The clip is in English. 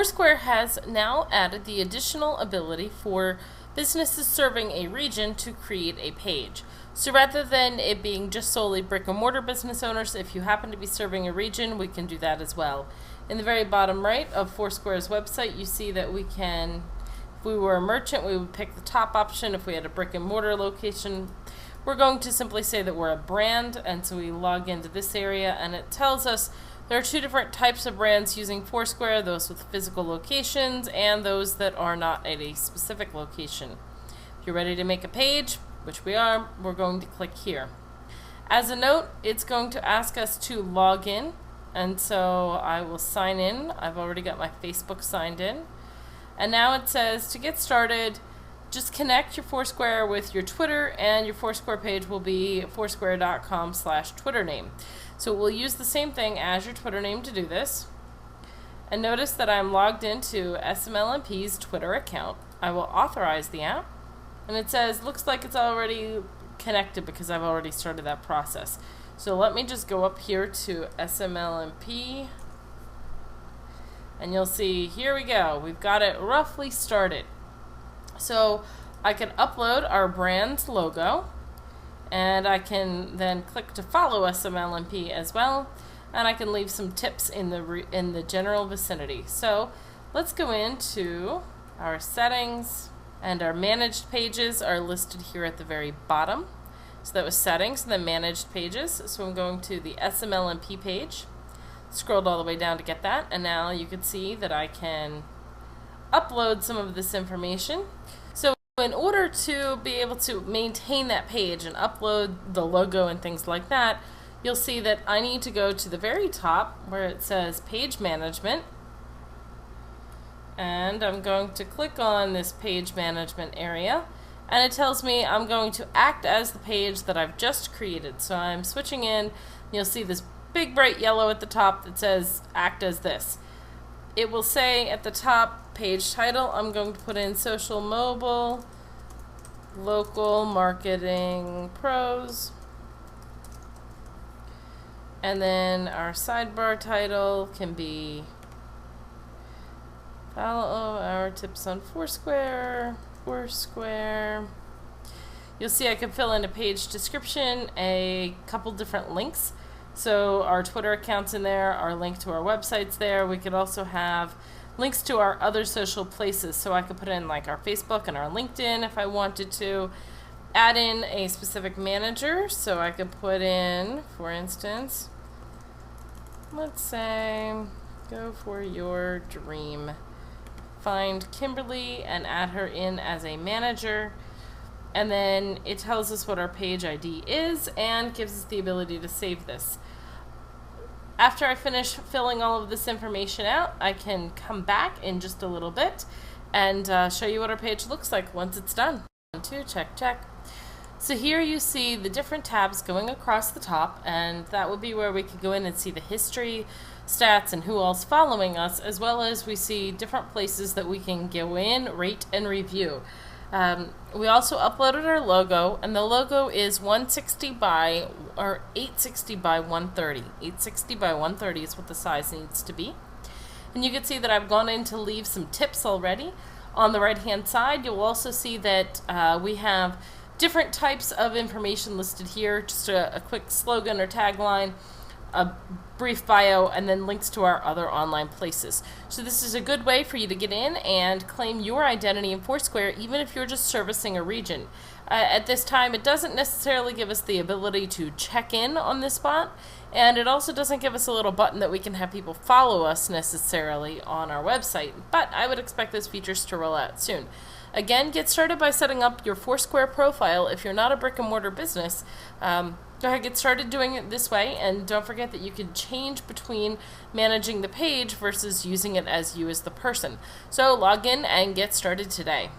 Foursquare has now added the additional ability for businesses serving a region to create a page. So rather than it being just solely brick and mortar business owners, if you happen to be serving a region, we can do that as well. In the very bottom right of Foursquare's website, you see that we can, if we were a merchant, we would pick the top option. If we had a brick and mortar location, we're going to simply say that we're a brand, and so we log into this area, and it tells us there are two different types of brands using Foursquare, those with physical locations and those that are not at a specific location. If you're ready to make a page, which we are, we're going to click here. As a note, it's going to ask us to log in, and so I will sign in. I've already got my Facebook signed in. And now it says to get started, just connect your Foursquare with your Twitter, and your Foursquare page will be foursquare.com/Twitter name. So we'll use the same thing as your Twitter name to do this. And notice that I'm logged into SMLMP's Twitter account. I will authorize the app, and it says, looks like it's already connected because I've already started that process. So let me just go up here to SMLMP, and you'll see, here we go. We've got it roughly started. So I can upload our brand's logo, and I can then click to follow SMLMP as well, and I can leave some tips in the general vicinity. So let's go into our settings, and our managed pages are listed here at the very bottom. So that was settings and then managed pages. So I'm going to the SMLMP page, scrolled all the way down to get that, and now you can see that I can upload some of this information. So in order to be able to maintain that page and upload the logo and things like that, you'll see that I need to go to the very top where it says page management, and I'm going to click on this page management area, and it tells me I'm going to act as the page that I've just created. So I'm switching in. You'll see this big bright yellow at the top that says act as this. It will say at the top page title, I'm going to put in social mobile local marketing pros, and then our sidebar title can be follow our tips on Foursquare. You'll see I can fill in a page description, a couple different links. So our Twitter account's in there, our link to our website's there. We could also have links to our other social places. So I could put in like our Facebook and our LinkedIn if I wanted to. Add in a specific manager. So I could put in, for instance, let's say, go for your dream. Find Kimberly and add her in as a manager. And then it tells us what our page ID is and gives us the ability to save this. After I finish filling all of this information out, I can come back in just a little bit and show you what our page looks like once it's done. 1, 2, check. So here you see the different tabs going across the top, and that would be where we could go in and see the history, stats, and who all's following us, as well as we see different places that we can go in, rate, and review. We also uploaded our logo, and the logo is 860 by 130. 860 by 130 is what the size needs to be. And you can see that I've gone in to leave some tips already. On the right hand side, you'll also see that we have different types of information listed here, just a quick slogan or tagline, a brief bio, and then links to our other online places. So this is a good way for you to get in and claim your identity in Foursquare, even if you're just servicing a region. At this time, it doesn't necessarily give us the ability to check in on this spot, and it also doesn't give us a little button that we can have people follow us necessarily on our website, but I would expect those features to roll out soon. Again, get started by setting up your Foursquare profile. If you're not a brick and mortar business, go ahead, get started doing it this way, and don't forget that you can change between managing the page versus using it as you as the person. So log in and get started today.